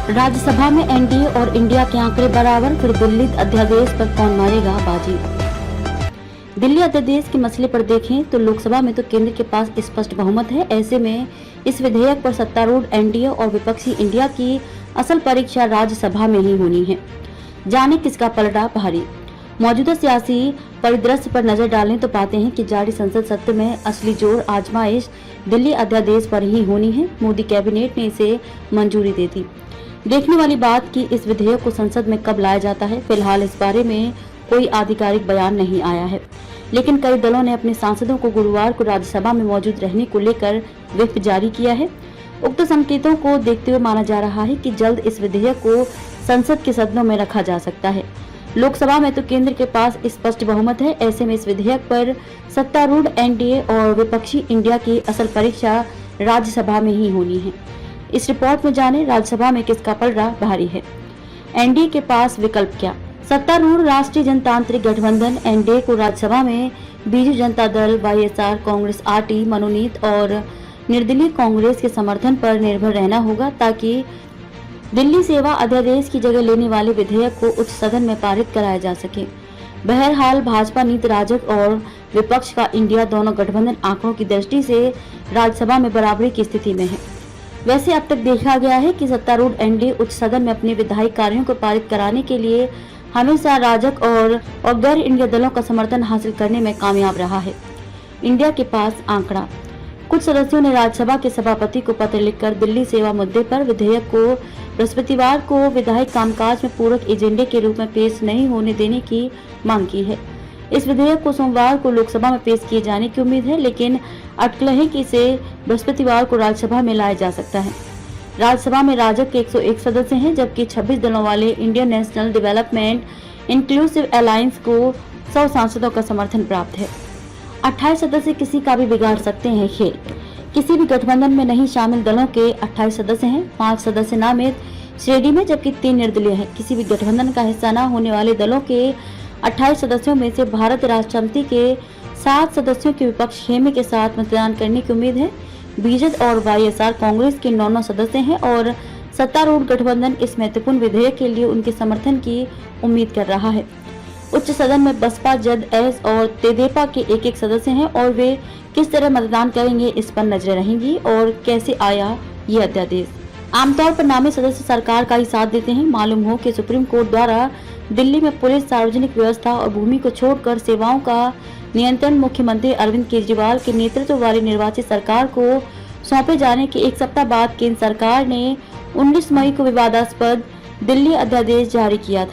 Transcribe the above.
राज्यसभा में एनडीए और इंडिया के आंकड़े बराबर, फिर दिल्ली अध्यादेश पर कौन मारेगा बाजी। दिल्ली अध्यादेश के मसले पर देखें तो लोकसभा में तो केंद्र के पास स्पष्ट बहुमत है। ऐसे में इस विधेयक पर सत्तारूढ़ एनडीए और विपक्षी इंडिया की असल परीक्षा राज्यसभा में ही होनी है। जाने किसका पलड़ा भारी। मौजूदा सियासी परिदृश्य पर नजर डालें तो पाते हैं कि जारी संसद सत्र में असली जोर आजमाइश दिल्ली अध्यादेश पर ही होनी है। मोदी कैबिनेट ने इसे मंजूरी दे दी। देखने वाली बात कि इस विधेयक को संसद में कब लाया जाता है। फिलहाल इस बारे में कोई आधिकारिक बयान नहीं आया है, लेकिन कई दलों ने अपने सांसदों को गुरुवार को राज्यसभा में मौजूद रहने को लेकर व्हिप जारी किया है। उक्त संकेतों को देखते हुए माना जा रहा है कि जल्द इस विधेयक को संसद के सदनों में रखा जा सकता है। लोकसभा में तो केंद्र के पास स्पष्ट बहुमत है। ऐसे में इस विधेयक पर सत्तारूढ़ एनडीए और विपक्षी इंडिया की असल परीक्षा राज्यसभा में ही होनी है। इस रिपोर्ट में जाने राज्यसभा में किसका पलड़ा भारी है। एनडीए के पास विकल्प क्या। सत्तारूढ़ राष्ट्रीय जनतांत्रिक गठबंधन एनडीए को राज्यसभा में बीजू जनता दल, वाईएसआर, कांग्रेस आरटी मनोनीत और निर्दलीय कांग्रेस के समर्थन पर निर्भर रहना होगा, ताकि दिल्ली सेवा अध्यादेश की जगह लेने वाले विधेयक को उच्च सदन में पारित कराया जा सके। बहरहाल भाजपा नीति राजग और विपक्ष का इंडिया दोनों गठबंधन आंकड़ों की दृष्टि से राज्यसभा में बराबरी की स्थिति में है। वैसे अब तक देखा गया है कि सत्तारूढ़ एनडीए उच्च सदन में अपने विधायी कार्यों को पारित कराने के लिए हमेशा राजग और गैर इंडिया दलों का समर्थन हासिल करने में कामयाब रहा है। इंडिया के पास आंकड़ा। कुछ सदस्यों ने राज्यसभा के सभापति को पत्र लिखकर दिल्ली सेवा मुद्दे पर विधेयक को बृहस्पतिवार को विधायी कामकाज में पूरक एजेंडे के रूप में पेश नहीं होने देने की मांग की है। इस विधेयक को सोमवार को लोकसभा में पेश किए जाने की उम्मीद है, लेकिन अटकलें हैं कि इसे बृहस्पतिवार को राज्यसभा में लाया जा सकता है। राज्यसभा में राजग के 101 सदस्य हैं, जबकि 26 दलों वाले Indian national development inclusive alliance को 100 सांसदों का समर्थन प्राप्त है। 28 सदस्य किसी का भी बिगाड़ सकते हैं खेल। किसी भी गठबंधन में नहीं शामिल दलों के 28 सदस्य हैं, 5 सदस्य नामित श्रेणी में, जबकि 3 निर्दलीय हैं। किसी भी गठबंधन का हिस्सा न होने वाले दलों के 28 सदस्यों में से भारत राष्ट्र समिति के 7 सदस्यों के विपक्ष खेमे के साथ मतदान करने की उम्मीद है। बीजेड और वाईएसआर कांग्रेस के 9 सदस्य हैं और सत्तारूढ़ गठबंधन इस महत्वपूर्ण विधेयक के लिए उनके समर्थन की उम्मीद कर रहा है। उच्च सदन में बसपा, जेडएस और तेदेपा के 1-1 सदस्य हैं और वे किस तरह मतदान करेंगे इस पर नजर रहेंगी। और कैसे आया ये अध्यादेश। आमतौर पर नामी सदस्य सरकार का ही साथ देते हैं। मालूम हो कि सुप्रीम कोर्ट द्वारा दिल्ली में पुलिस, सार्वजनिक व्यवस्था और भूमि को छोड़कर सेवाओं का नियंत्रण मुख्यमंत्री अरविंद केजरीवाल के नेतृत्व वाली निर्वाचित सरकार को सौंपे जाने के 1 सप्ताह बाद केंद्र सरकार ने 19 मई को विवादास्पद दिल्ली अध्यादेश जारी किया था।